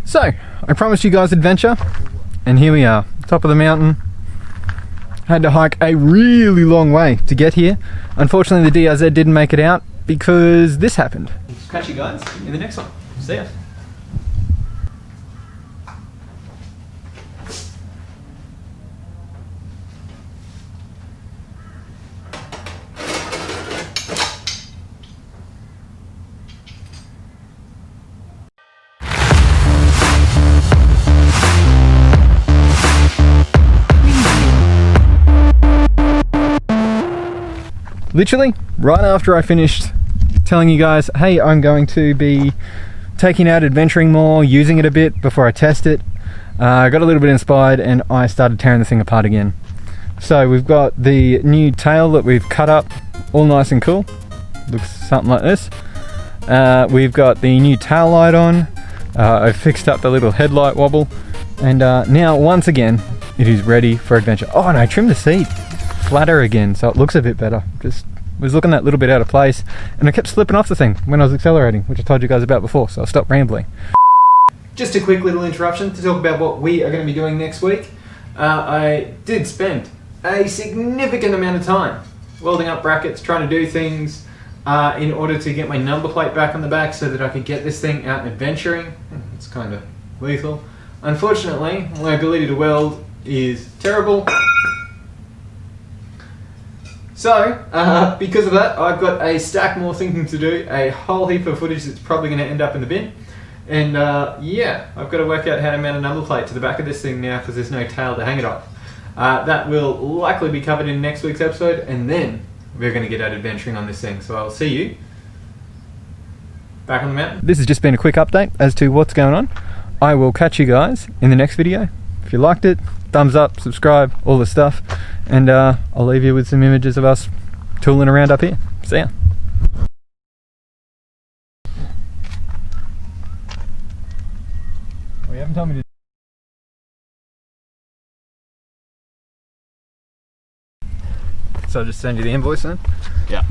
So, I promised you guys adventure, and here we are, top of the mountain. Had to hike a really long way to get here. Unfortunately, the DRZ didn't make it out because this happened. Catch you guys in the next one. See ya. Literally, right after I finished telling you guys, hey, I'm going to be taking out adventuring more, using it a bit before I test it, I got a little bit inspired and I started tearing the thing apart again. So we've got the new tail that we've cut up, all nice and cool. Looks something like this. We've got the new tail light on. I've fixed up the little headlight wobble. And now, once again, it is ready for adventure. Oh, and I trimmed the seat flatter again, so it looks a bit better. Just was looking that little bit out of place, and I kept slipping off the thing when I was accelerating, which I told you guys about before, so I'll stop rambling. Just a quick little interruption to talk about what we are going to be doing next week. I did spend a significant amount of time welding up brackets, trying to do things in order to get my number plate back on the back so that I could get this thing out adventuring. It's kind of lethal. Unfortunately, my ability to weld is terrible. So, because of that, I've got a stack more thinking to do, a whole heap of footage that's probably going to end up in the bin. And yeah, I've got to work out how to mount a number plate to the back of this thing now because there's no tail to hang it off. That will likely be covered in next week's episode, and then we're going to get out adventuring on this thing. So I'll see you back on the mountain. This has just been a quick update as to what's going on. I will catch you guys in the next video. If you liked it, thumbs up, subscribe, all the stuff. And I'll leave you with some images of us tooling around up here. See ya. Well, you haven't told me to... So I'll just send you the invoice then? Yeah.